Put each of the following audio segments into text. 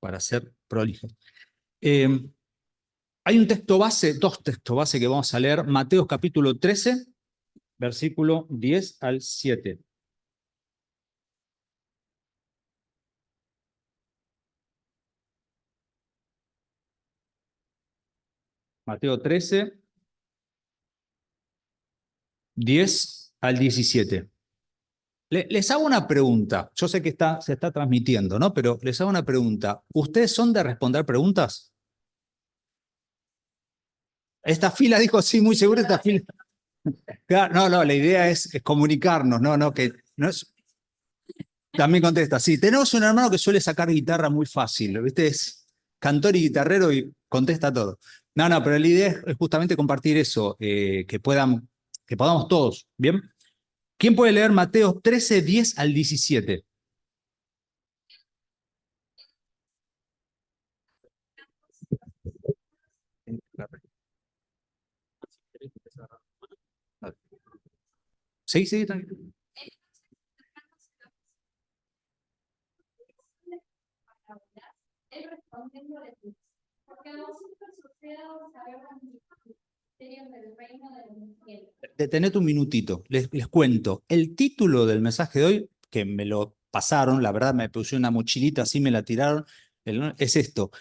para ser prolijo. Hay un texto base, dos textos base que vamos a leer. Mateo capítulo 13, versículo 10 al 7. Mateo 13, 10 al 17. Les hago una pregunta. Yo sé que se está transmitiendo, ¿no? Pero les hago una pregunta. ¿Ustedes son de responder preguntas? Esta fila dijo, sí, muy seguro esta fila. Claro, no, la idea es comunicarnos, no, que no es. También contesta, sí, tenemos un hermano que suele sacar guitarra muy fácil, ¿viste? Es cantor y guitarrero y contesta todo. No, pero la idea es justamente compartir eso, que podamos todos, ¿bien? ¿Quién puede leer Mateo 13, 10 al 17? Sí, tranquilo. Él respondiéndole, porque a vosotros os he dado saber los misterios del reino de los cielos. Detenete un minutito, les cuento. El título del mensaje de hoy, que me lo pasaron, la verdad me puse una mochilita, así me la tiraron, es esto.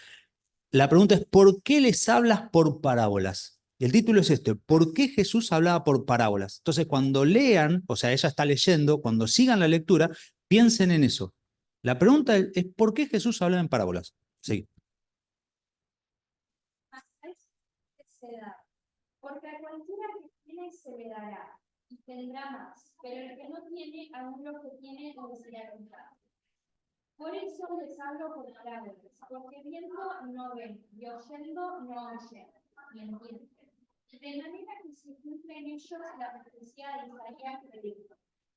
La pregunta es, ¿por qué les hablas por parábolas? El título es este, ¿por qué Jesús hablaba por parábolas? Entonces, cuando lean, o sea, ella está leyendo, cuando sigan la lectura, piensen en eso. La pregunta es, ¿por qué Jesús hablaba en parábolas? Sí. Porque a cualquiera que tiene se le dará, y tendrá más, pero el que no tiene, aún lo que tiene le será quitado. Por eso les hablo por parábolas, porque viendo no ven, y oyendo no oyen, ni entienden. De manera que se cumple en ellos la profecía de Isaías que dijo: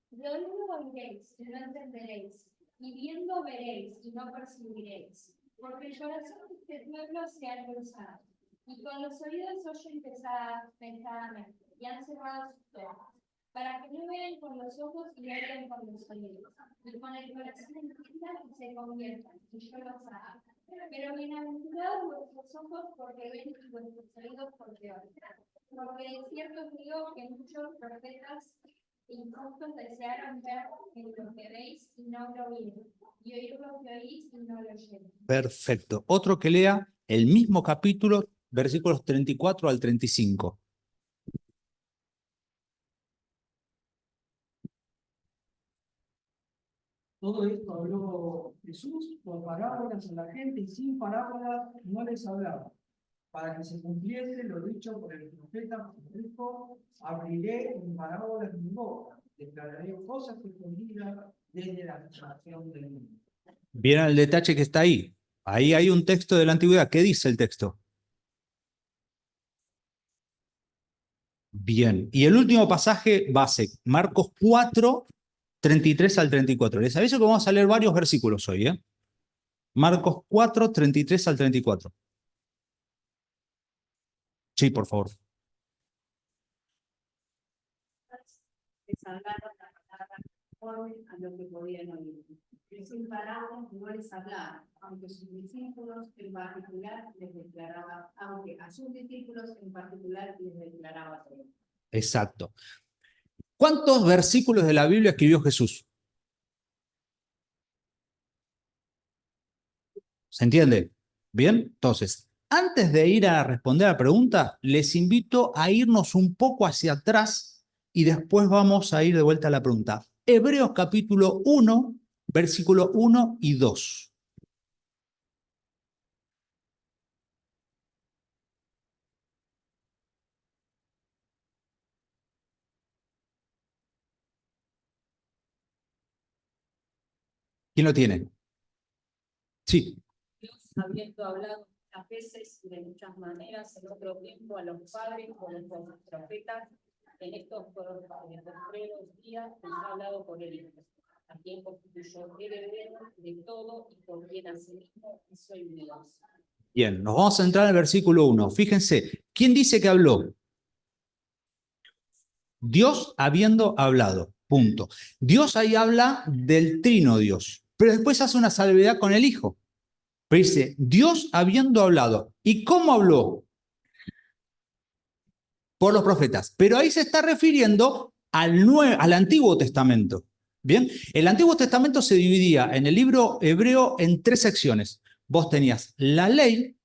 de oído oiréis y no entenderéis, y viendo veréis y no percibiréis, porque el corazón de este pueblo se ha endulzado, y con los oídos oyen pesadamente, y han cerrado sus ojos, para que no vean con los ojos y oigan con los oídos, y con el corazón entiendan y se conviertan, y yo los hago. Pero bienaventurados vuestros ojos porque ven y vuestros oídos porque oyen. Porque de cierto os digo que muchos profetas injustos desearon ver lo que veis y no lo vieron, y oír lo que oís y no lo oyeron. Perfecto. Otro que lea el mismo capítulo, versículos 34 al 35. Todo esto habló Jesús por parábolas a la gente y sin parábolas no les hablaba, para que se cumpliese lo dicho por el profeta que dijo: abriré en parábolas mi boca, declararé cosas escondidas desde la fundación del mundo. ¿Vieron el detalle que está ahí? Ahí hay un texto de la antigüedad. ¿Qué dice el texto? Bien. Y el último pasaje base, Marcos 4, 33 al 34. Les aviso que vamos a leer varios versículos hoy, ¿eh? Marcos 4, 33 al 34. Sí, por favor. Les hablaron la palabra conforme a lo que podían oír. Y sin parábolas no les hablaba, aunque a sus discípulos en particular les declaraba todo. Exacto. ¿Cuántos versículos de la Biblia escribió Jesús? ¿Se entiende? Bien, entonces, antes de ir a responder a la pregunta, les invito a irnos un poco hacia atrás y después vamos a ir de vuelta a la pregunta. Hebreos capítulo 1, versículo 1 y 2. ¿Quién lo tiene? Sí. Dios, habiendo hablado muchas veces y de muchas maneras en otro tiempo a los padres por los profetas, en estos postreros días les ha hablado por el Hijo, a quien constituyó heredero de todo y por quien asimismo hizo el Dios. Bien, nos vamos a entrar al versículo 1. Fíjense, ¿quién dice que habló? Dios habiendo hablado, punto. Dios ahí habla del trino Dios, pero después hace una salvedad con el Hijo. Pero dice, Dios habiendo hablado. ¿Y cómo habló? Por los profetas. Pero ahí se está refiriendo al Antiguo Testamento. Bien, el Antiguo Testamento se dividía en el libro hebreo en 3 secciones. Vos tenías la ley,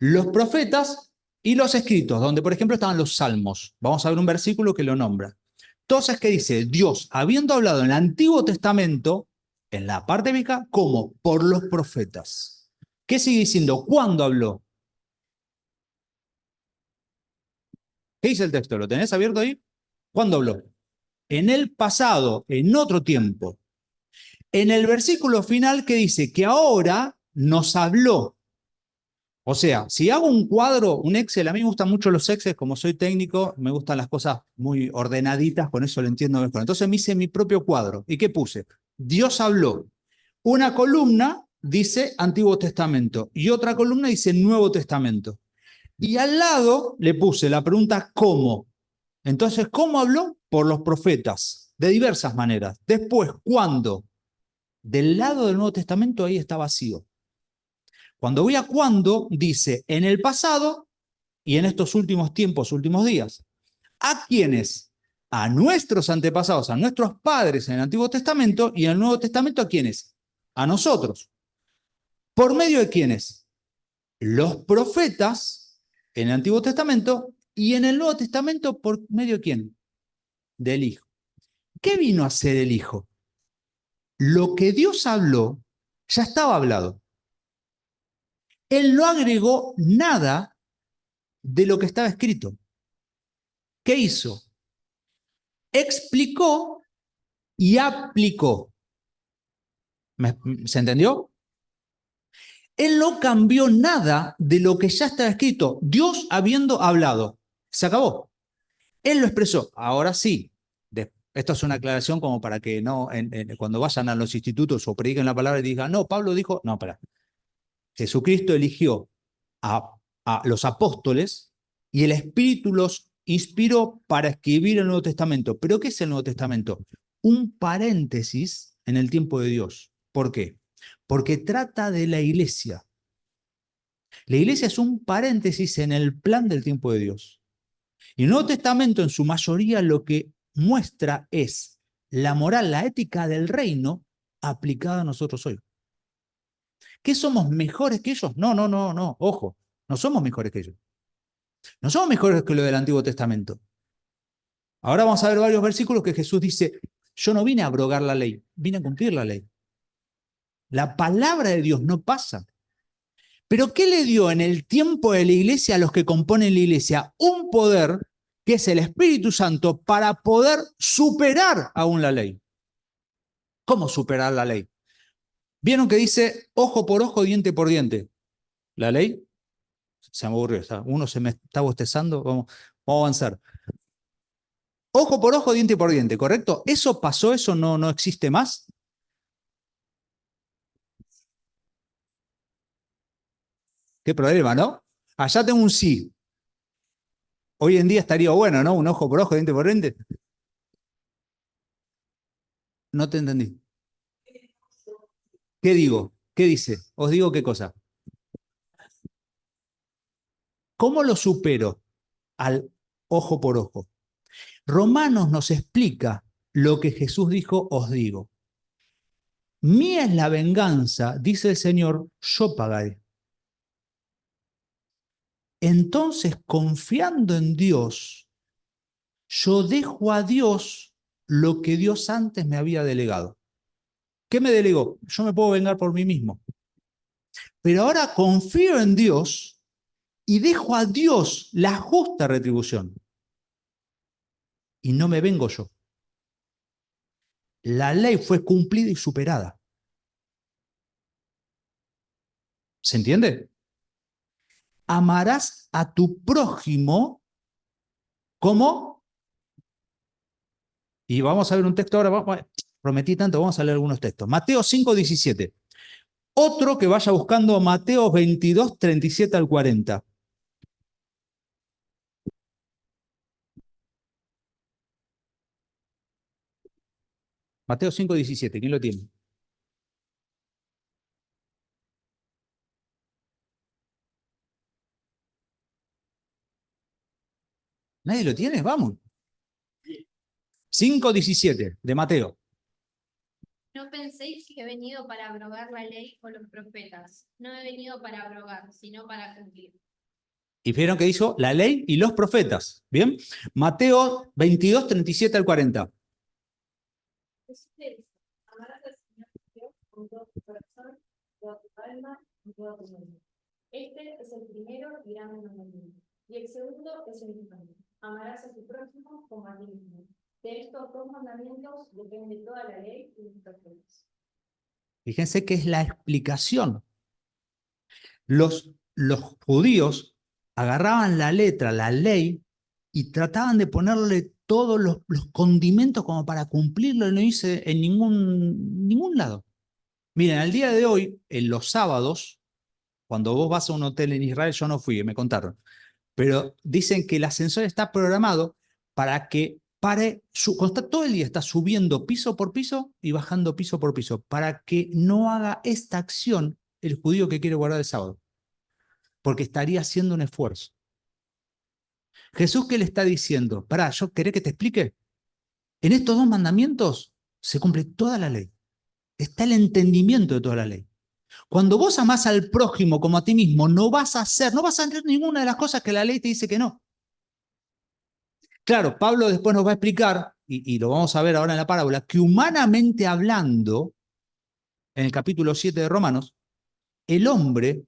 los profetas y los escritos, donde por ejemplo estaban los salmos. Vamos a ver un versículo que lo nombra. Entonces, ¿qué dice? Dios, habiendo hablado en el Antiguo Testamento, en la parte bíblica, como por los profetas. ¿Qué sigue diciendo? ¿Cuándo habló? ¿Qué dice el texto? ¿Lo tenés abierto ahí? ¿Cuándo habló? En el pasado, en otro tiempo. En el versículo final que dice que ahora nos habló. O sea, si hago un cuadro, un Excel, a mí me gustan mucho los Excel, como soy técnico, me gustan las cosas muy ordenaditas, con eso lo entiendo mejor. Entonces me hice mi propio cuadro. ¿Y qué puse? Dios habló. Una columna dice Antiguo Testamento y otra columna dice Nuevo Testamento. Y al lado le puse la pregunta ¿cómo? Entonces, ¿cómo habló? Por los profetas, de diversas maneras. Después, ¿cuándo? Del lado del Nuevo Testamento ahí está vacío. Cuando voy a cuándo, dice en el pasado y en estos últimos tiempos, últimos días. ¿A quiénes? A nuestros antepasados, a nuestros padres en el Antiguo Testamento y en el Nuevo Testamento, ¿a quiénes? A nosotros. ¿Por medio de quiénes? Los profetas en el Antiguo Testamento y en el Nuevo Testamento, ¿por medio de quién? Del Hijo. ¿Qué vino a ser el Hijo? Lo que Dios habló ya estaba hablado. Él no agregó nada de lo que estaba escrito. ¿Qué hizo? Explicó y aplicó. ¿Se entendió? Él no cambió nada de lo que ya estaba escrito. Dios habiendo hablado. Se acabó. Él lo expresó. Ahora sí. Esto es una aclaración como para que no, cuando vayan a los institutos o prediquen la palabra y digan, no, Pablo dijo, no, espera. Jesucristo eligió a los apóstoles y el Espíritu los inspiró para escribir el Nuevo Testamento. ¿Pero qué es el Nuevo Testamento? Un paréntesis en el tiempo de Dios. ¿Por qué? Porque trata de la iglesia. La iglesia es un paréntesis en el plan del tiempo de Dios. Y el Nuevo Testamento en su mayoría lo que muestra es la moral, la ética del reino aplicada a nosotros hoy. ¿Qué somos mejores que ellos? No, no, no, no, ojo, no somos mejores que ellos. No somos mejores que lo del Antiguo Testamento. Ahora vamos a ver varios versículos que Jesús dice, yo no vine a abrogar la ley, vine a cumplir la ley. La palabra de Dios no pasa. Pero ¿qué le dio en el tiempo de la iglesia a los que componen la iglesia? Un poder que es el Espíritu Santo para poder superar aún la ley. ¿Cómo superar la ley? ¿Vieron que dice ojo por ojo, diente por diente? La ley se me aburrió, uno se me está bostezando, vamos a avanzar. Ojo por ojo, diente por diente, ¿correcto? ¿Eso pasó? ¿Eso no existe más? ¿Qué problema, no? Allá tengo un sí. Hoy en día estaría bueno, ¿no? Un ojo por ojo, diente por diente. No te entendí. ¿Qué digo? ¿Qué dice? Os digo qué cosa. ¿Cómo lo supero al ojo por ojo? Romanos nos explica lo que Jesús dijo, os digo. Mía es la venganza, dice el Señor, yo pagaré. Entonces, confiando en Dios, yo dejo a Dios lo que Dios antes me había delegado. ¿Qué me delegó? Yo me puedo vengar por mí mismo. Pero ahora confío en Dios y dejo a Dios la justa retribución. Y no me vengo yo. La ley fue cumplida y superada. ¿Se entiende? Amarás a tu prójimo como... Y vamos a ver un texto ahora, prometí tanto, vamos a leer algunos textos. Mateo 5:17. Otro que vaya buscando Mateo 22:37 al 40. Mateo 5:17, ¿quién lo tiene? ¿Nadie lo tiene? Vamos. 5:17 de Mateo. No penséis que he venido para abrogar la ley o los profetas. No he venido para abrogar, sino para cumplir. Y vieron que dijo la ley y los profetas. ¿Bien? Mateo 22:37 al 40. Jesús le dijo, amarás al Señor tu Dios con todo tu corazón, toda tu alma y toda tu mente. Este es el primero y gran mandamiento. Y el segundo es el mismo. Amarás a tu prójimo como a ti mismo. De estos dos mandamientos depende toda la ley y los profetas. Fíjense que es la explicación. Los judíos agarraban la letra, la ley, y trataban de ponerle todos los condimentos como para cumplirlo y no hice en ningún lado. Miren, al día de hoy, en los sábados, cuando vos vas a un hotel en Israel, yo no fui, me contaron, pero dicen que el ascensor está programado para que pare, cuando está todo el día, está subiendo piso por piso y bajando piso por piso, para que no haga esta acción el judío que quiere guardar el sábado, porque estaría haciendo un esfuerzo. Jesús, ¿qué le está diciendo? Pará, ¿yo querés que te explique? En estos dos mandamientos se cumple toda la ley. Está el entendimiento de toda la ley. Cuando vos amás al prójimo como a ti mismo, no vas a hacer ninguna de las cosas que la ley te dice que no. Claro, Pablo después nos va a explicar, y lo vamos a ver ahora en la parábola, que humanamente hablando, en el capítulo 7 de Romanos, el hombre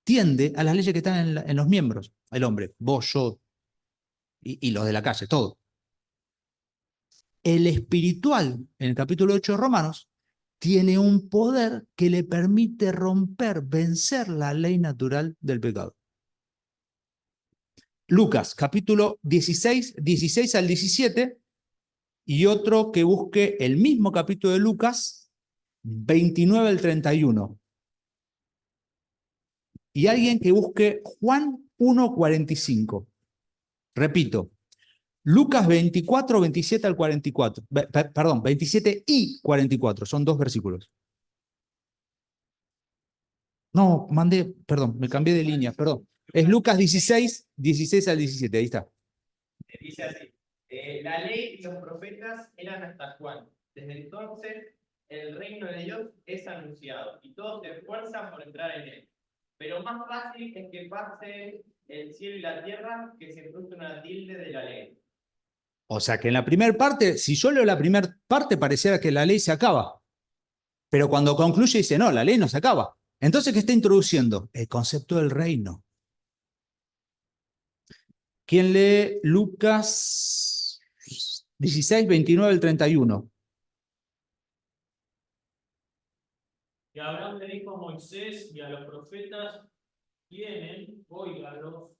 tiende a las leyes que están en los miembros. El hombre, vos, yo y los de la calle, todo. El espiritual, en el capítulo 8 de Romanos, tiene un poder que le permite romper, vencer la ley natural del pecado. Lucas, capítulo 16, 16 al 17, y otro que busque el mismo capítulo de Lucas, 29 al 31. Y alguien que busque Juan 1, 45. Repito, Lucas 24, 27 al 44. Perdón, 27 y 44. Son dos versículos. No, perdón, me cambié de línea, perdón. Es Lucas 16, 16 al 17, ahí está. Dice así, la ley y los profetas eran hasta Juan. Desde entonces el reino de Dios es anunciado y todos se esfuerzan por entrar en él. Pero más fácil es que pase el cielo y la tierra que se produzca una tilde de la ley. O sea que en la primera parte, si yo leo la primera parte, pareciera que la ley se acaba. Pero cuando concluye dice, no, la ley no se acaba. Entonces, ¿qué está introduciendo? El concepto del reino. ¿Quién lee Lucas 16, 29 al 31? Y Abraham le dijo a Moisés y a los profetas, vienen, óigalos,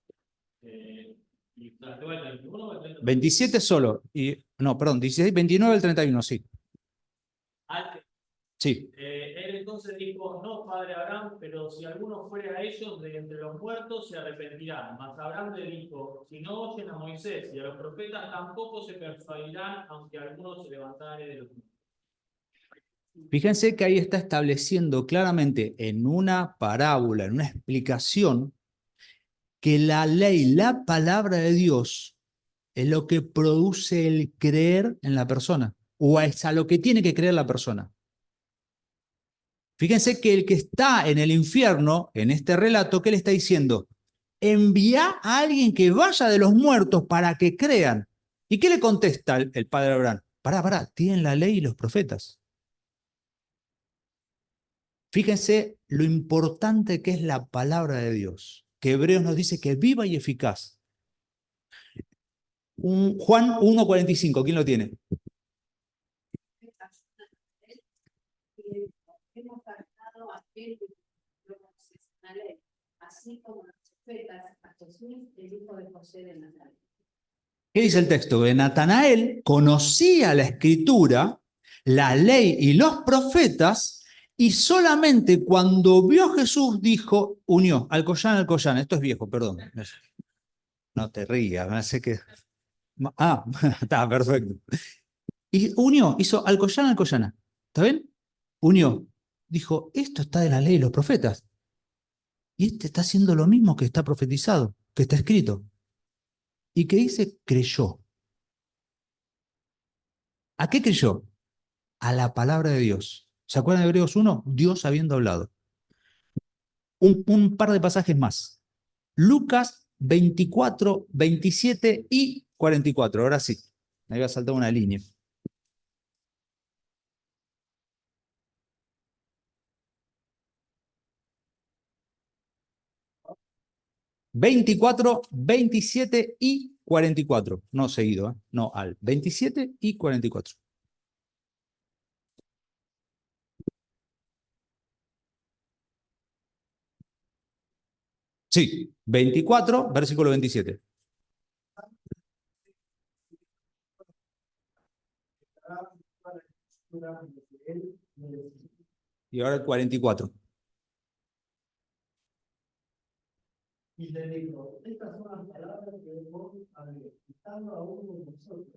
y trató el 31 o el 31. 27 solo. No, perdón, 16, 29 al 31, sí. Sí. Él entonces dijo, no, padre Abraham, pero si alguno fuere a ellos de entre los muertos, se arrepentirán. Mas Abraham le dijo, si no oyen a Moisés y a los profetas, tampoco se persuadirán, aunque alguno se levantare de los muertos. Fíjense que ahí está estableciendo claramente en una parábola, en una explicación, que la ley, la palabra de Dios, es lo que produce el creer en la persona, o es a lo que tiene que creer la persona. Fíjense que el que está en el infierno, en este relato, ¿qué le está diciendo? Envía a alguien que vaya de los muertos para que crean. ¿Y qué le contesta el padre Abraham? Pará, tienen la ley y los profetas. Fíjense lo importante que es la palabra de Dios, que Hebreos nos dice que es viva y eficaz. Juan 1:45, ¿quién lo tiene? Hemos tratado a aquel que dio una ley, así como los profetas a Jesús, el hijo de José de Nazaret. ¿Qué dice el texto? Que Natanael conocía la escritura, la ley y los profetas, y solamente cuando vio a Jesús dijo, unió, Alcoyana, esto es viejo, perdón. No te rías, me hace que... Ah, está perfecto. Y unió, hizo Alcoyana. ¿Está bien? Unió. Dijo, esto está de la ley y los profetas. Y este está haciendo lo mismo que está profetizado, que está escrito. y que dice creyó. ¿A qué creyó? A la palabra de Dios. ¿Se acuerdan de Hebreos 1? Dios habiendo hablado. Un par de pasajes más. Lucas 24, 27 y 44. Ahora sí, me había saltado una línea. ¿24, 27 y 44? No seguido, no al. 27 y 44. Sí, 24, versículo 27. Y ahora el 44. Y le digo, estas son las palabras que vos habéis estando aún con nosotros,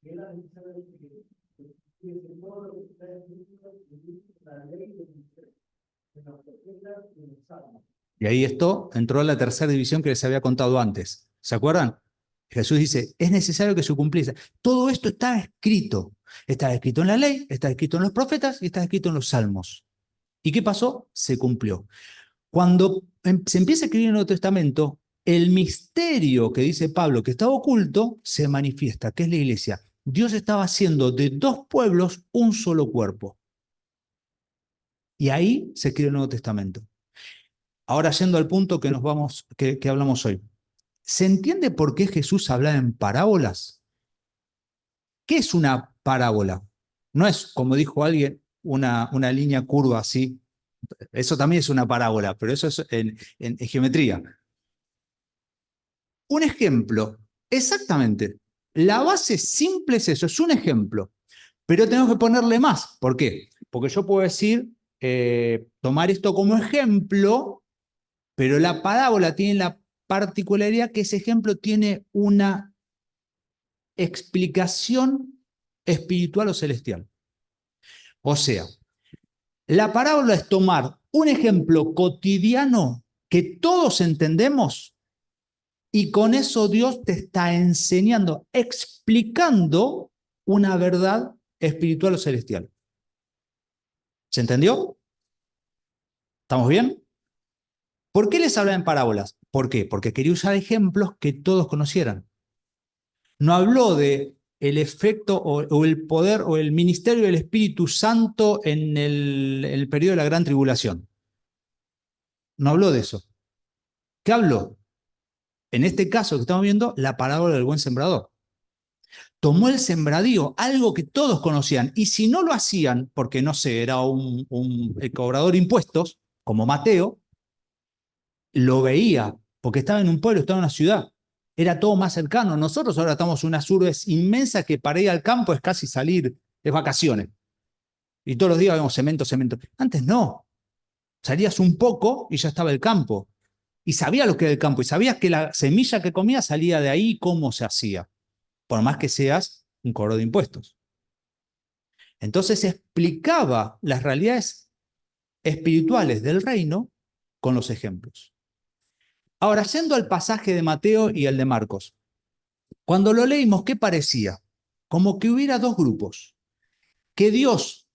que era necesario que todo lo que está escrito en la ley de Moisés, en los profetas y en los salmos. Y ahí esto entró a la tercera división que les había contado antes. ¿Se acuerdan? Jesús dice, es necesario que se cumpliese. Todo esto está escrito. Está escrito en la ley, está escrito en los profetas y está escrito en los salmos. ¿Y qué pasó? Se cumplió. Cuando se empieza a escribir el Nuevo Testamento, el misterio que dice Pablo que estaba oculto se manifiesta, que es la iglesia. Dios estaba haciendo de dos pueblos un solo cuerpo. Y ahí se escribe el Nuevo Testamento. Ahora yendo al punto que hablamos hoy. ¿Se entiende por qué Jesús hablaba en parábolas? ¿Qué es una parábola? No es, como dijo alguien, una línea curva así. Eso también es una parábola, pero eso es en geometría. Un ejemplo, exactamente. La base simple es eso, es un ejemplo. Pero tenemos que ponerle más. ¿Por qué? Porque yo puedo decir, tomar esto como ejemplo, pero la parábola tiene la particularidad que ese ejemplo tiene una explicación espiritual o celestial. O sea, la parábola es tomar un ejemplo cotidiano que todos entendemos y con eso Dios te está enseñando, explicando una verdad espiritual o celestial. ¿Se entendió? ¿Estamos bien? ¿Por qué les habla en parábolas? ¿Por qué? Porque quería usar ejemplos que todos conocieran. No habló de el efecto o el poder o el ministerio del Espíritu Santo en el periodo de la Gran Tribulación. No habló de eso. ¿Qué habló? En este caso que estamos viendo, la parábola del buen sembrador. Tomó el sembradío, algo que todos conocían, y si no lo hacían, porque no sé, era el cobrador de impuestos, como Mateo, lo veía, porque estaba en un pueblo, estaba en una ciudad, era todo más cercano. Nosotros ahora estamos en unas urbes inmensas que para ir al campo es casi salir, es vacaciones. Y todos los días vemos cemento, cemento. Antes no, salías un poco y ya estaba el campo. Y sabías lo que era el campo, y sabías que la semilla que comías salía de ahí, cómo se hacía, por más que seas un cobrador de impuestos. Entonces explicaba las realidades espirituales del reino con los ejemplos. Ahora, yendo al pasaje de Mateo y el de Marcos, cuando lo leímos, ¿qué parecía? Como que hubiera dos grupos, que Dios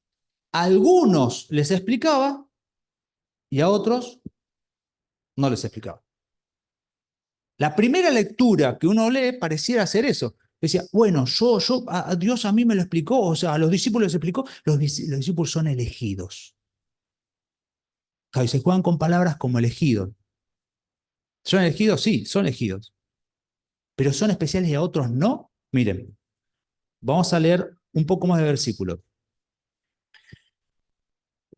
a algunos les explicaba y a otros no les explicaba. La primera lectura que uno lee pareciera ser eso. Decía, bueno, a Dios a mí me lo explicó, o sea, a los discípulos les explicó, los discípulos son elegidos. Y se juegan con palabras como elegidos. ¿Son elegidos? Sí, son elegidos. Pero son especiales y a otros no. Miren, vamos a leer un poco más de versículo.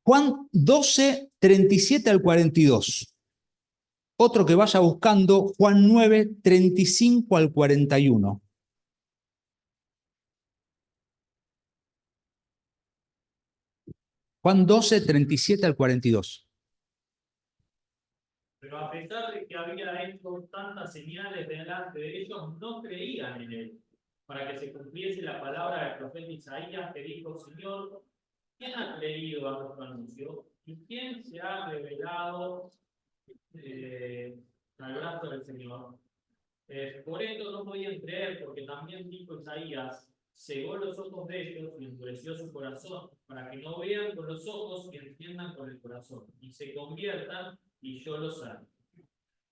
Juan 12, 37 al 42. Otro que vaya buscando, Juan 9, 35 al 41. Juan 12, 37 al 42. Pero a pesar de que había hecho tantas señales delante de ellos, no creían en él, para que se cumpliese la palabra del profeta Isaías que dijo, Señor, ¿quién ha creído a nuestro anuncio? ¿Y quién se ha revelado al brazo del Señor? Por esto no podían creer, porque también dijo Isaías, cegó los ojos de ellos y endureció su corazón, para que no vean con los ojos y entiendan con el corazón, y se conviertan y yo los haré.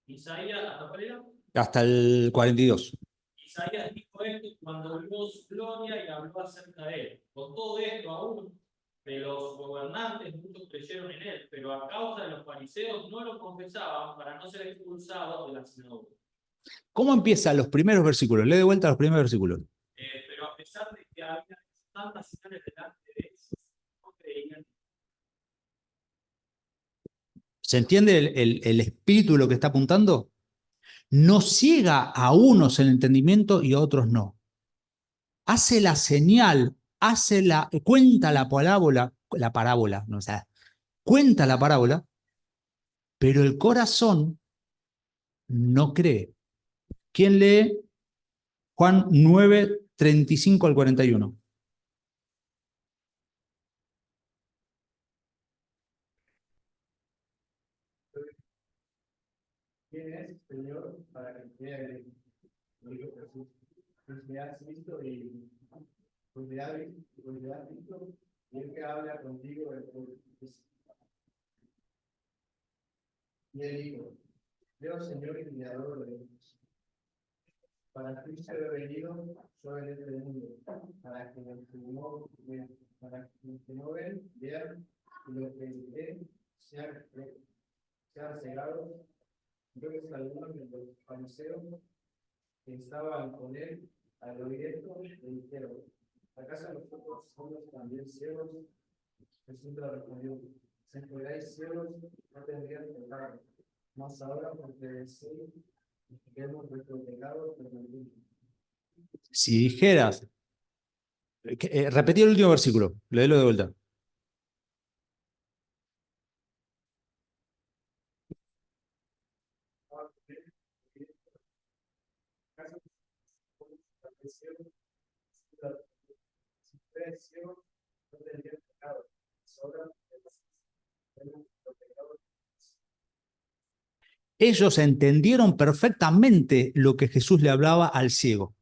Isaías, ¿hasta cuál era? Hasta el 42. Isaías dijo esto cuando vio su gloria y habló acerca de él. Con todo esto aún de los gobernantes muchos creyeron en él, pero a causa de los fariseos no lo confesaban para no ser expulsados de la sinagoga. ¿Cómo empiezan los primeros versículos? Lee de vuelta los primeros versículos. Pero a pesar de que había tantas señales delante de ellos, no creían. ¿Se entiende el espíritu de lo que está apuntando? No ciega a unos el entendimiento y a otros no. Hace la señal, cuenta la parábola, no, o sea, cuenta la parábola, pero el corazón no cree. ¿Quién lee Juan 9, 35 al 41? ¿Quién es, Señor, para que crea en él? Lo dijo Jesús. Pues me has visto y me has visto, y el que habla contigo es. Y él dijo, Dios, Señor y Creador de ellos. Para Cristo he venido, yo en este mundo, para que los que no ven, vean, y los que ven sean cegados. Luego algunos de los fariseos que estaban con él al oír esto le dijeron, ¿acaso nosotros somos también ciegos? Jesús le respondió, si fuerais ciegos no tendrían pecado, mas ahora porque decís que hemos vuestro pecado, perdonad. Si dijeras, repetí el último versículo, léelo de vuelta. Ellos entendieron perfectamente lo que Jesús le hablaba al ciego.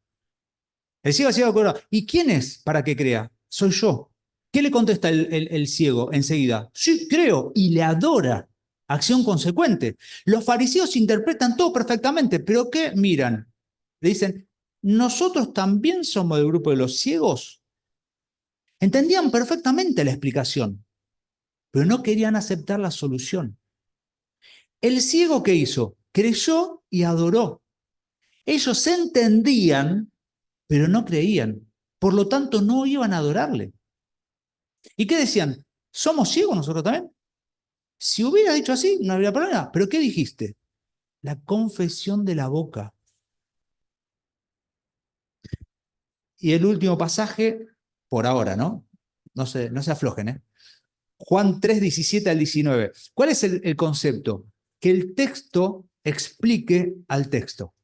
El ciego se iba a acordar, ¿y quién es para que crea? Soy yo. ¿Qué le contesta el ciego enseguida? Sí, creo, y le adora. Acción consecuente. Los fariseos interpretan todo perfectamente, pero ¿qué miran? Le dicen, ¿nosotros también somos del grupo de los ciegos? Entendían perfectamente la explicación, pero no querían aceptar la solución. El ciego, ¿qué hizo? Creyó y adoró. Ellos entendían, pero no creían. Por lo tanto, no iban a adorarle. ¿Y qué decían? ¿Somos ciegos nosotros también? Si hubiera dicho así, no habría problema. ¿Pero qué dijiste? La confesión de la boca. Y el último pasaje, por ahora, ¿no? No se aflojen, ¿eh? Juan 3, 17 al 19. ¿Cuál es el concepto? Que el texto explique al texto.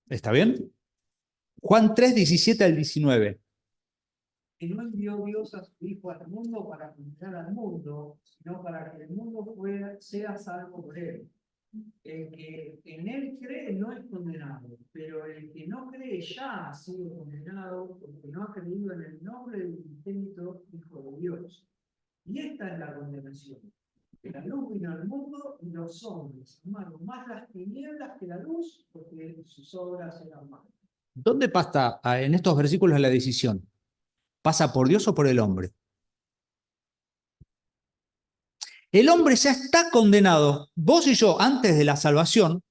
¿Está bien? Juan 3, 17 al 19. Que no envió Dios a su Hijo al mundo para condenar al mundo, sino para que el mundo sea salvo por él. El que en él cree no es condenado, pero el que no cree ya ha sido condenado porque no ha creído en el nombre del unigénito Hijo de Dios. Y esta es la condenación. Que la luz vino al mundo y los hombres amaron más las tinieblas que la luz porque sus obras eran malas. ¿Dónde pasa en estos versículos la decisión? ¿Pasa por Dios o por el hombre? El hombre ya está condenado. Vos y yo, antes de la salvación,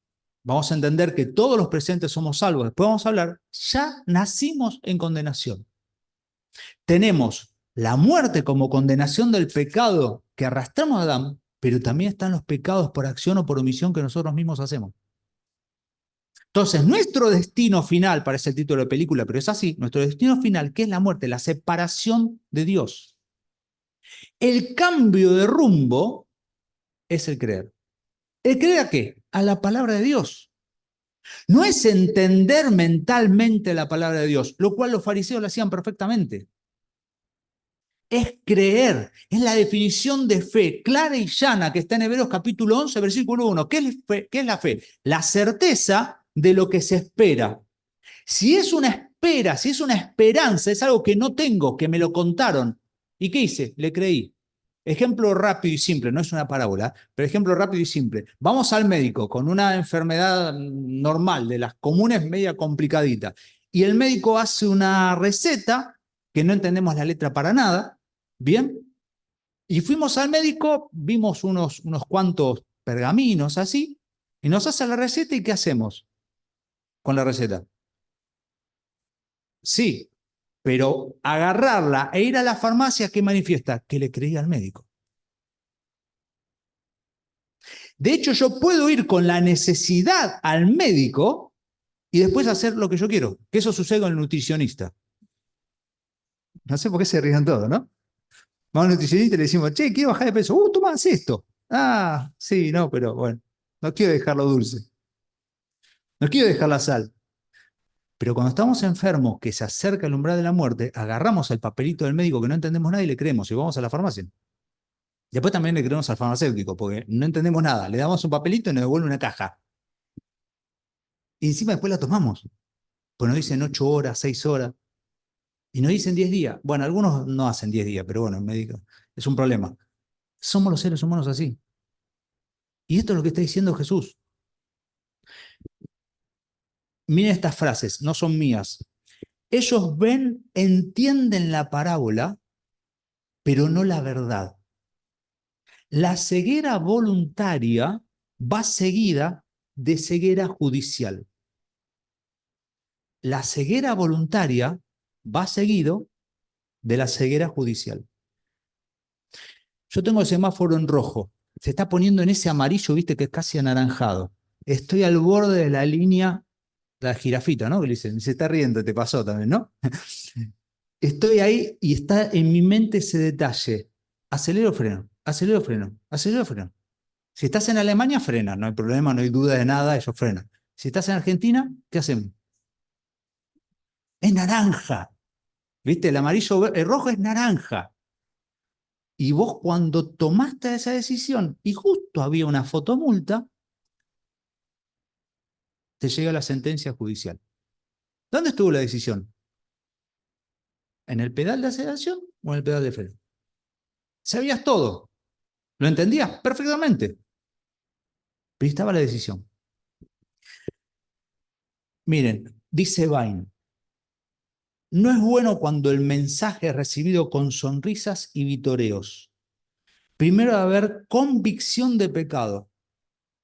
vamos a entender que todos los presentes somos salvos. Después vamos a hablar, ya nacimos en condenación. Tenemos la muerte como condenación del pecado que arrastramos a Adán, pero también están los pecados por acción o por omisión que nosotros mismos hacemos. Entonces, nuestro destino final, parece el título de película, pero es así, nuestro destino final, ¿qué es la muerte? La separación de Dios. El cambio de rumbo es el creer. ¿El creer a qué? A la palabra de Dios. No es entender mentalmente la palabra de Dios, lo cual los fariseos lo hacían perfectamente. Es creer, es la definición de fe clara y llana que está en Hebreos capítulo 11, versículo 1. ¿Qué es la fe? La certeza de lo que se espera. Si es una espera, si es una esperanza, es algo que no tengo, que me lo contaron. ¿Y qué hice? Le creí. Ejemplo rápido y simple, no es una parábola, pero ejemplo rápido y simple. Vamos al médico con una enfermedad normal, de las comunes, media complicadita, y el médico hace una receta que no entendemos la letra para nada, ¿bien? Y fuimos al médico, vimos unos cuantos pergaminos así, y nos hace la receta, ¿y qué hacemos con la receta? Sí, pero agarrarla e ir a la farmacia, ¿qué manifiesta? Que le creía al médico. De hecho, yo puedo ir con la necesidad al médico y después hacer lo que yo quiero. Que eso sucede con el nutricionista. No sé por qué se ríen todos, ¿no? Vamos al nutricionista y le decimos, che, quiero bajar de peso. Toma, haz esto. Ah, sí, no, pero bueno, no quiero dejarlo dulce. No quiero dejar la sal. Pero cuando estamos enfermos, que se acerca el umbral de la muerte, agarramos el papelito del médico que no entendemos nada y le creemos y vamos a la farmacia. Después también le creemos al farmacéutico, porque no entendemos nada. Le damos un papelito y nos devuelve una caja. Y encima después la tomamos. Pues nos dicen 8 horas, 6 horas. Y nos dicen 10 días. Bueno, algunos no hacen 10 días, pero bueno, el médico es un problema. Somos los seres humanos así. Y esto es lo que está diciendo Jesús. Miren estas frases, no son mías. Ellos ven, entienden la parábola, pero no la verdad. La ceguera voluntaria va seguida de ceguera judicial. La ceguera voluntaria va seguido de la ceguera judicial. Yo tengo el semáforo en rojo. Se está poniendo en ese amarillo, viste, que es casi anaranjado. Estoy al borde de la línea, la jirafita, ¿no? Que le dicen, se está riendo, te pasó también, ¿no? Estoy ahí y está en mi mente ese detalle. Acelero, freno, acelero, freno, acelero, freno. Si estás en Alemania, frena, no hay problema, no hay duda de nada, ellos frenan. Si estás en Argentina, ¿qué hacemos? Es naranja. ¿Viste? El amarillo, el rojo es naranja. Y vos cuando tomaste esa decisión y justo había una fotomulta, te llega la sentencia judicial. ¿Dónde estuvo la decisión? ¿En el pedal de aceleración o en el pedal de freno? Sabías todo. ¿Lo entendías perfectamente? Pero estaba la decisión. Miren, dice Vine, no es bueno cuando el mensaje es recibido con sonrisas y vitoreos. Primero debe haber convicción de pecado.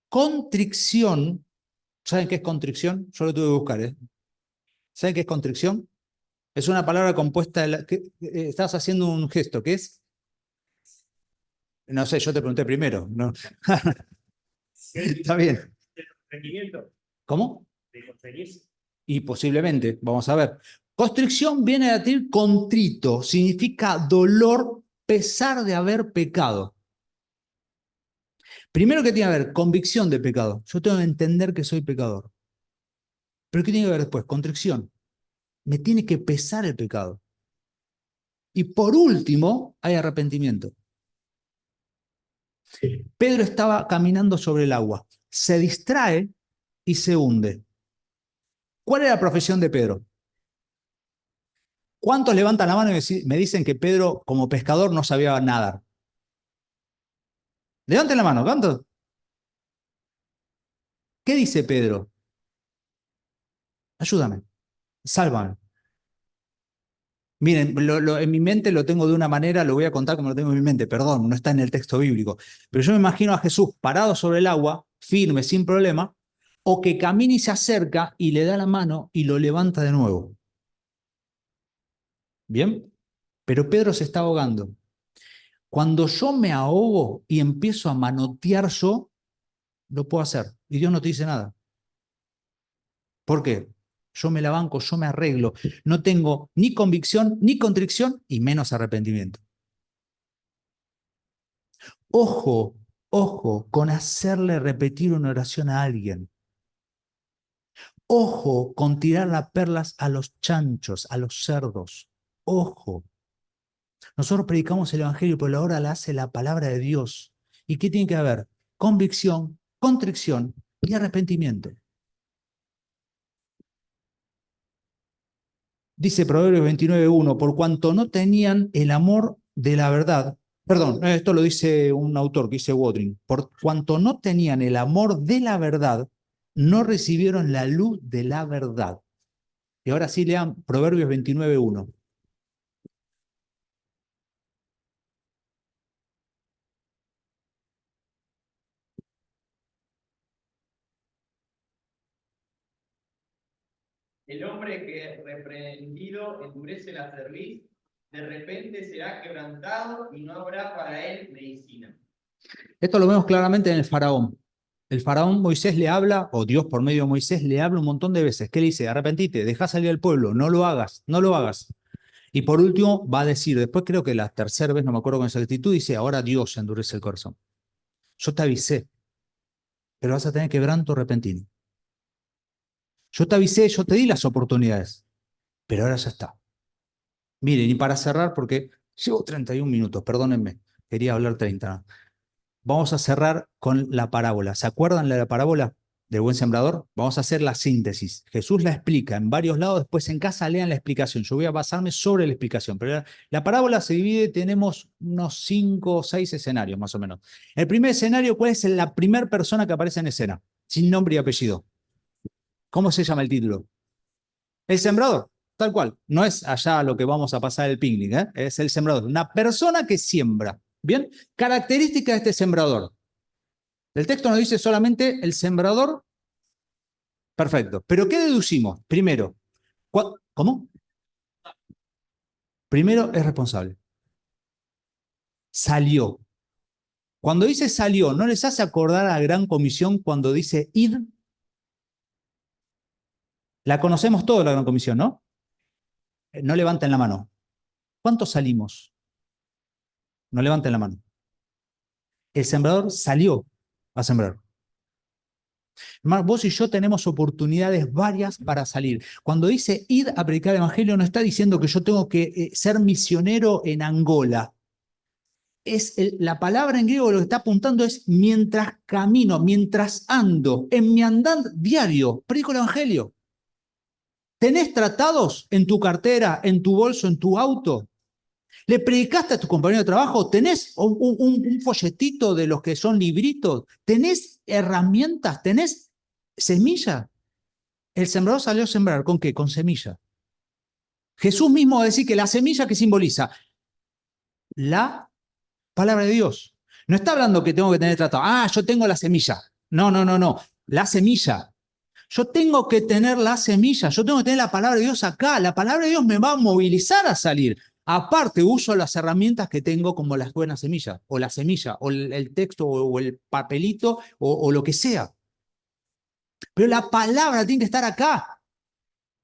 Contrición, ¿saben qué es contrición? Yo lo tuve que buscar, ¿eh? ¿Saben qué es contrición? Es una palabra compuesta de estás haciendo un gesto, ¿qué es? No sé, yo te pregunté primero. No. Está bien. ¿Cómo? Y posiblemente, vamos a ver. Constricción viene a decir contrito, significa dolor, pesar de haber pecado. Primero, ¿qué tiene que haber? Convicción de pecado. Yo tengo que entender que soy pecador. Pero ¿qué tiene que ver después? Contrición. Me tiene que pesar el pecado. Y por último, hay arrepentimiento. Pedro estaba caminando sobre el agua. Se distrae y se hunde. ¿Cuál era la profesión de Pedro? ¿Cuántos levantan la mano y me dicen que Pedro, como pescador, no sabía nadar? Levanten la mano, ¿cuántos? ¿Qué dice Pedro? Ayúdame, sálvame. Miren, en mi mente lo tengo de una manera, lo voy a contar como lo tengo en mi mente, perdón, no está en el texto bíblico. Pero yo me imagino a Jesús parado sobre el agua, firme, sin problema, o que camina y se acerca y le da la mano y lo levanta de nuevo. ¿Bien? Pero Pedro se está ahogando. Cuando yo me ahogo y empiezo a manotear yo, lo puedo hacer. Y Dios no te dice nada. ¿Por qué? Yo me la banco, yo me arreglo. No tengo ni convicción, ni contrición, y menos arrepentimiento. Ojo, ojo con hacerle repetir una oración a alguien. Ojo con tirar las perlas a los chanchos, a los cerdos. Ojo. Nosotros predicamos el Evangelio, pero ahora la hace la palabra de Dios. ¿Y qué tiene que haber? Convicción, contrición y arrepentimiento. Dice Proverbios 29:1, por cuanto no tenían el amor de la verdad. Perdón, esto lo dice un autor que dice Watring. Por cuanto no tenían el amor de la verdad, no recibieron la luz de la verdad. Y ahora sí lean Proverbios 29:1. El hombre que reprendido endurece la cerviz, de repente será quebrantado y no habrá para él medicina. Esto lo vemos claramente en el faraón. El faraón Moisés le habla, o Dios por medio de Moisés le habla un montón de veces. ¿Qué le dice? Arrepentite, deja salir al pueblo, no lo hagas, no lo hagas. Y por último va a decir, después creo que la tercera vez, no me acuerdo con exactitud, dice, ahora Dios endurece el corazón. Yo te avisé, pero vas a tener quebranto repentino. Yo te avisé, yo te di las oportunidades, pero ahora ya está. Miren, y para cerrar, porque llevo 31 minutos, perdónenme, quería hablar 30. Vamos a cerrar con la parábola. ¿Se acuerdan de la parábola del buen sembrador? Vamos a hacer la síntesis. Jesús la explica en varios lados, después en casa lean la explicación. Yo voy a basarme sobre la explicación, pero la parábola se divide, tenemos unos 5 o 6 escenarios más o menos. El primer escenario, ¿cuál es la primera persona que aparece en escena? Sin nombre y apellido. ¿Cómo se llama el título? El sembrador, tal cual. No es allá lo que vamos a pasar el picnic, ¿eh? Es el sembrador. Una persona que siembra. ¿Bien? Característica de este sembrador. El texto nos dice solamente el sembrador. Perfecto. ¿Pero qué deducimos? Primero, ¿cómo? Primero es responsable. Salió. Cuando dice salió, ¿no les hace acordar a la Gran Comisión cuando dice id? La conocemos todos, la Gran Comisión, ¿no? No levanten la mano. ¿Cuántos salimos? No levanten la mano. El sembrador salió a sembrar. Vos y yo tenemos oportunidades varias para salir. Cuando dice id a predicar el evangelio, no está diciendo que yo tengo que ser misionero en Angola. La palabra en griego lo que está apuntando es mientras camino, mientras ando, en mi andar diario, predico el evangelio. ¿Tenés tratados en tu cartera, en tu bolso, en tu auto? ¿Le predicaste a tu compañero de trabajo? ¿Tenés un folletito de los que son libritos? ¿Tenés herramientas? ¿Tenés semilla? El sembrador salió a sembrar, ¿con qué? Con semilla. Jesús mismo va a decir que la semilla que simboliza la palabra de Dios. No está hablando que tengo que tener tratado. Ah, yo tengo la semilla. No, no, no, no. La semilla. Yo tengo que tener la semilla. Yo tengo que tener la palabra de Dios acá. La palabra de Dios me va a movilizar a salir. Aparte, uso las herramientas que tengo como las buenas semillas, o la semilla, o el texto, o el papelito, o lo que sea. Pero la palabra tiene que estar acá.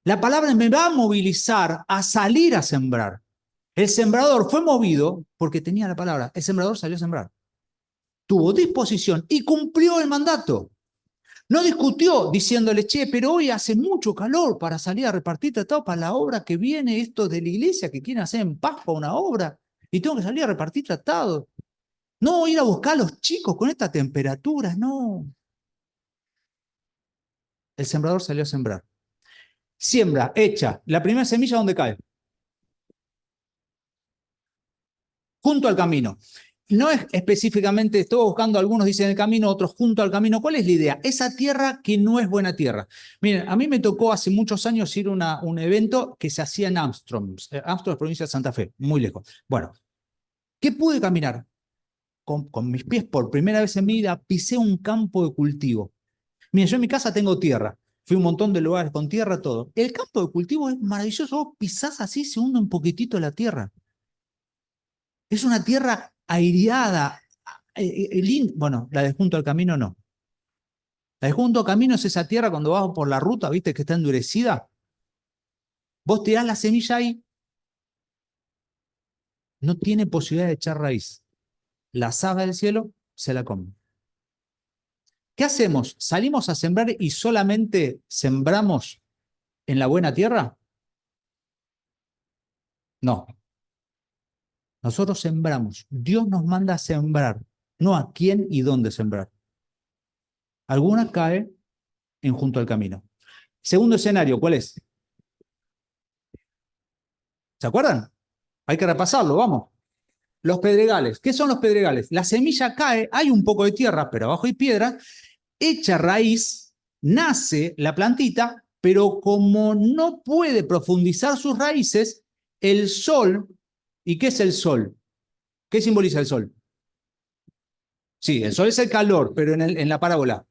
La palabra me va a movilizar a salir a sembrar. El sembrador fue movido porque tenía la palabra. El sembrador salió a sembrar. Tuvo disposición y cumplió el mandato. No discutió diciéndole, che, pero hoy hace mucho calor para salir a repartir tratados para la obra que viene, esto de la iglesia que quieren hacer en paz para una obra, y tengo que salir a repartir tratados. No ir a buscar a los chicos con esta temperatura, no. El sembrador salió a sembrar. Siembra, echa. La primera semilla, ¿dónde cae? Junto al camino. No es específicamente, estoy buscando, algunos dicen el camino, otros junto al camino. ¿Cuál es la idea? Esa tierra que no es buena tierra. Miren, a mí me tocó hace muchos años ir a un evento que se hacía en Armstrong. Armstrong es provincia de Santa Fe, muy lejos. Bueno, ¿qué pude caminar? Con mis pies por primera vez en mi vida pisé un campo de cultivo. Miren, yo en mi casa tengo tierra. Fui a un montón de lugares con tierra, todo. El campo de cultivo es maravilloso. Vos pisás así, se hunde un poquitito la tierra. Es una tierra aireada. Bueno, la de junto al camino no. La de junto al camino es esa tierra cuando vas por la ruta, viste que está endurecida. Vos tirás la semilla ahí, no tiene posibilidad de echar raíz. Las aves del cielo se la comen. ¿Qué hacemos? ¿Salimos a sembrar y solamente sembramos en la buena tierra? No. Nosotros sembramos. Dios nos manda a sembrar, no a quién y dónde sembrar. Alguna cae en junto al camino. Segundo escenario, ¿cuál es? ¿Se acuerdan? Hay que repasarlo, vamos. Los pedregales. ¿Qué son los pedregales? La semilla cae, hay un poco de tierra, pero abajo hay piedra, echa raíz, nace la plantita, pero como no puede profundizar sus raíces, el sol, ¿y qué es el sol? ¿Qué simboliza el sol? Sí, el sol es el calor, pero en la parábola.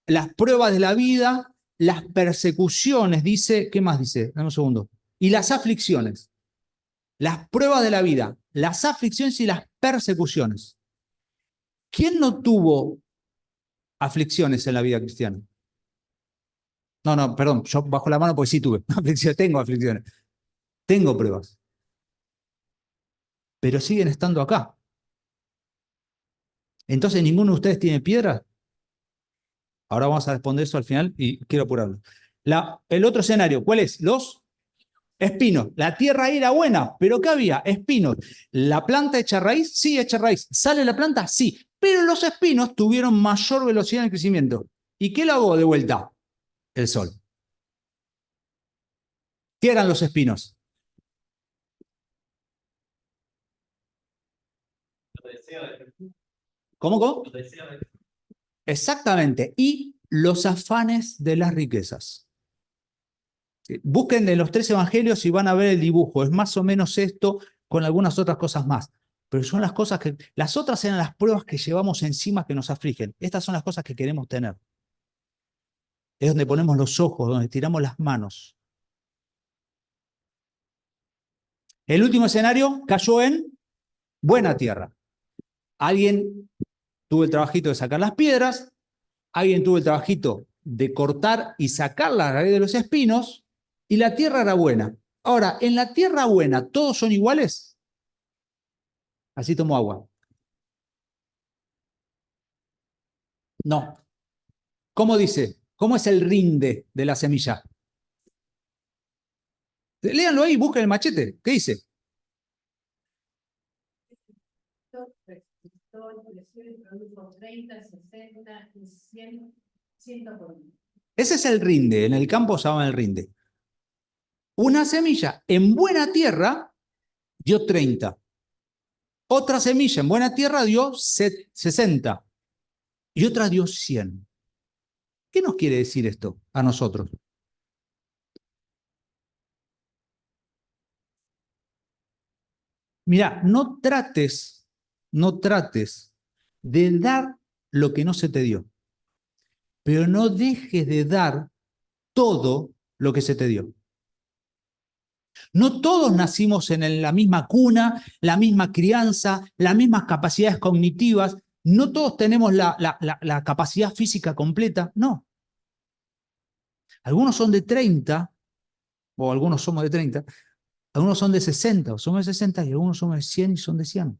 Las pruebas de la vida, las persecuciones, dice, ¿qué más dice? Dame un segundo. Y las aflicciones. Las pruebas de la vida, las aflicciones y las persecuciones. ¿Quién no tuvo aflicciones en la vida cristiana? No, perdón, yo bajo la mano porque sí tuve aflicciones, tengo aflicciones, tengo pruebas, pero siguen estando acá. Entonces, ¿ninguno de ustedes tiene piedra? Ahora vamos a responder eso al final y quiero apurarlo. El otro escenario, ¿cuál es? Los espinos. La tierra era buena, pero ¿qué había? Espinos. ¿La planta echa raíz? Sí, echa raíz. ¿Sale la planta? Sí. Pero los espinos tuvieron mayor velocidad en el crecimiento. ¿Y qué lo hago de vuelta? El sol. ¿Qué eran los espinos? Los deseos de Jesús. ¿Cómo? Los deseos de Jesús. Exactamente. Y los afanes de las riquezas. Busquen en los 3 evangelios y van a ver el dibujo. Es más o menos esto con algunas otras cosas más. Pero son las cosas que... Las otras eran las pruebas que llevamos encima que nos afligen. Estas son las cosas que queremos tener. Es donde ponemos los ojos, donde tiramos las manos. El último escenario cayó en buena tierra. Alguien tuvo el trabajito de sacar las piedras, alguien tuvo el trabajito de cortar y sacar la raíz de los espinos, y la tierra era buena. Ahora, en la tierra buena, ¿todos son iguales? Así tomo agua. No. ¿Cómo dice? ¿Cómo es el rinde de la semilla? Léanlo ahí, busquen el machete. ¿Qué dice? Produjo 30, 60 y 100, 100 por uno. Ese es el rinde. En el campo se llama el rinde. Una semilla en buena tierra dio 30. Otra semilla en buena tierra dio 60. Y otra dio 100. ¿Qué nos quiere decir esto a nosotros? Mira, no trates de dar lo que no se te dio, pero no dejes de dar todo lo que se te dio. No todos nacimos en la misma cuna, la misma crianza, las mismas capacidades cognitivas, no todos tenemos la capacidad física completa, no. Algunos son de 30, o algunos somos de 30, algunos son de 60, o somos de 60, y algunos somos de 100 y son de 100.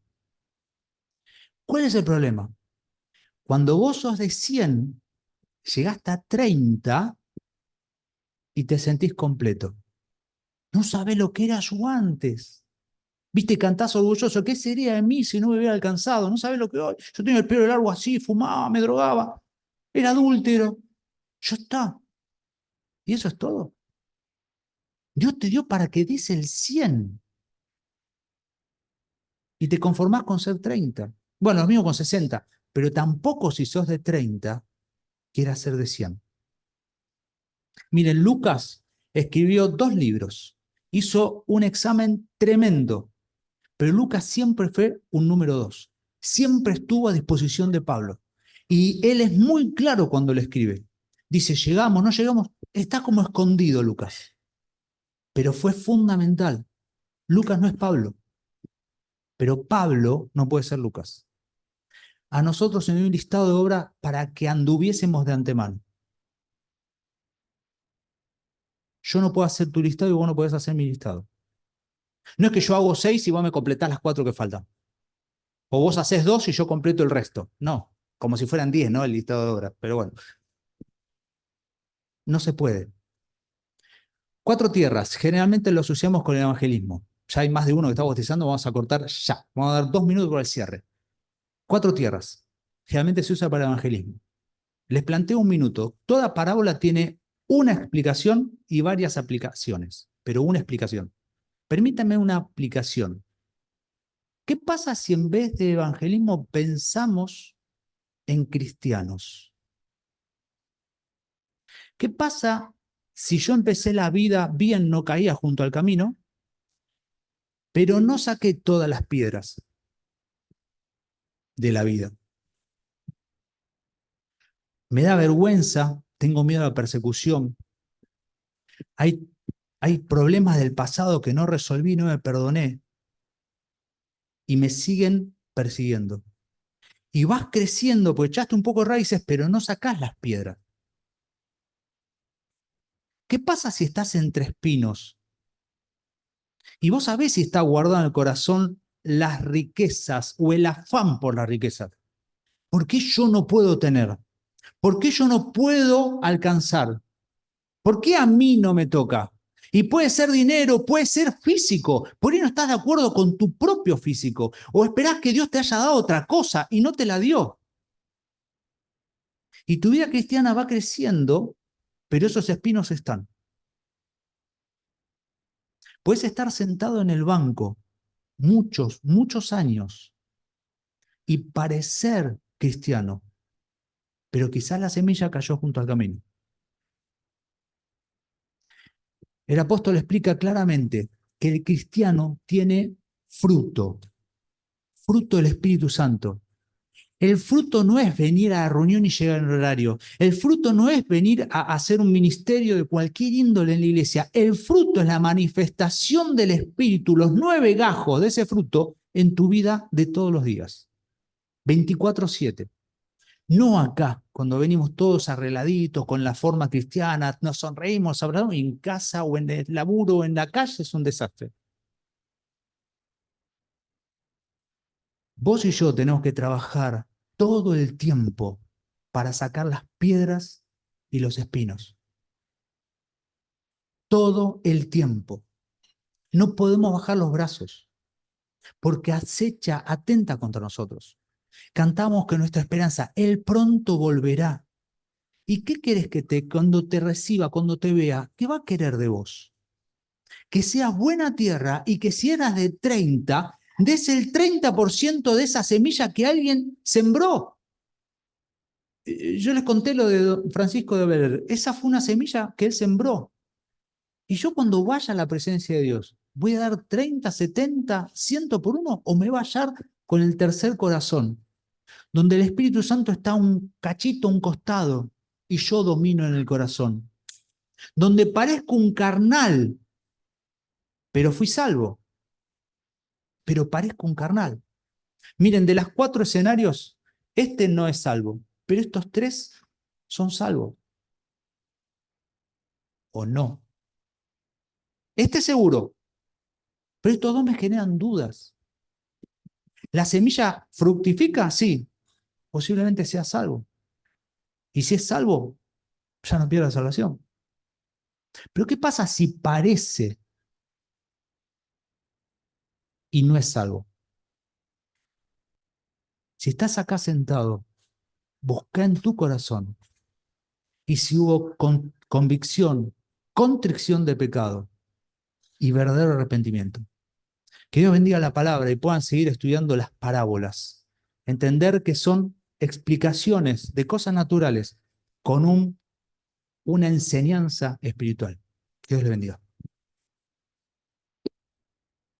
¿Cuál es el problema? Cuando vos sos de 100, llegaste a 30 y te sentís completo. No sabés lo que era yo antes. Viste, cantás orgulloso. ¿Qué sería de mí si no me hubiera alcanzado? No sabés lo que hoy. Yo tenía el pelo largo así, fumaba, me drogaba, era adúltero. Ya está. Y eso es todo. Dios te dio para que des el 100. Y te conformás con ser 30. Bueno, lo mismo con 60. Pero tampoco si sos de 30, quieras ser de 100. Miren, Lucas escribió 2 libros. Hizo un examen tremendo. Pero Lucas siempre fue un número 2. Siempre estuvo a disposición de Pablo. Y él es muy claro cuando le escribe. Dice, llegamos, no llegamos. Está como escondido Lucas. Pero fue fundamental. Lucas no es Pablo. Pero Pablo no puede ser Lucas. A nosotros se nos dio un listado de obras para que anduviésemos de antemano. Yo no puedo hacer tu listado y vos no podés hacer mi listado. No es que yo hago 6 y vos me completás las 4 que faltan. O vos hacés 2 y yo completo el resto. No, como si fueran 10, ¿no? El listado de obras. Pero bueno, no se puede. 4 tierras, generalmente lo asociamos con el evangelismo. Ya hay más de uno que está bautizando, vamos a cortar ya. Vamos a dar 2 minutos para el cierre. 4 tierras, generalmente se usa para el evangelismo. Les planteo un minuto. Toda parábola tiene una explicación y varias aplicaciones, pero una explicación. Permítame una aplicación. ¿Qué pasa si en vez de evangelismo pensamos en cristianos? ¿Qué pasa si yo empecé la vida bien, no caía junto al camino, pero no saqué todas las piedras de la vida? Me da vergüenza, tengo miedo a la persecución, hay problemas del pasado que no resolví, no me perdoné, y me siguen persiguiendo. Y vas creciendo, porque echaste un poco de raíces, pero no sacás las piedras. ¿Qué pasa si estás entre espinos? Y vos sabés si está guardado en el corazón las riquezas o el afán por las riquezas. ¿Por qué yo no puedo tener? ¿Por qué yo no puedo alcanzar? ¿Por qué a mí no me toca? Y puede ser dinero, puede ser físico. Por ahí no estás de acuerdo con tu propio físico. O esperás que Dios te haya dado otra cosa y no te la dio. Y tu vida cristiana va creciendo, pero esos espinos están. Puedes estar sentado en el banco muchos años y parecer cristiano, pero quizás la semilla cayó junto al camino. El apóstol explica claramente que el cristiano tiene fruto del Espíritu Santo. El fruto no es venir a la reunión y llegar en el horario. El fruto no es venir a hacer un ministerio de cualquier índole en la iglesia. El fruto es la manifestación del Espíritu, los 9 gajos de ese fruto en tu vida de todos los días. 24/7. No acá, cuando venimos todos arregladitos con la forma cristiana, nos sonreímos, abrazamos, y en casa o en el laburo o en la calle es un desastre. Vos y yo tenemos que trabajar todo el tiempo para sacar las piedras y los espinos. Todo el tiempo. No podemos bajar los brazos, porque acecha, atenta contra nosotros. Cantamos que nuestra esperanza, Él pronto volverá. ¿Y qué querés cuando te reciba, cuando te vea? ¿Qué va a querer de vos? Que seas buena tierra y que si eras de 30, des el 30% de esa semilla que alguien sembró. Yo les conté lo de Francisco de Beler. Esa fue una semilla que él sembró. Y yo cuando vaya a la presencia de Dios, ¿voy a dar 30, 70, 100 por uno? ¿O me va a hallar con el tercer corazón? Donde el Espíritu Santo está un cachito, un costado, y yo domino en el corazón. Donde parezco un carnal, pero fui salvo. Pero parezco un carnal. Miren, de los 4 escenarios, este no es salvo, pero estos 3 son salvos. ¿O no? Este seguro, pero estos 2 me generan dudas. ¿La semilla fructifica? Sí, posiblemente sea salvo. Y si es salvo, ya no pierde la salvación. Pero ¿qué pasa si parece y no es salvo? Si estás acá sentado, busca en tu corazón. Y si hubo convicción, contrición de pecado y verdadero arrepentimiento. Que Dios bendiga la palabra y puedan seguir estudiando las parábolas. Entender que son explicaciones de cosas naturales con una enseñanza espiritual. Que Dios les bendiga.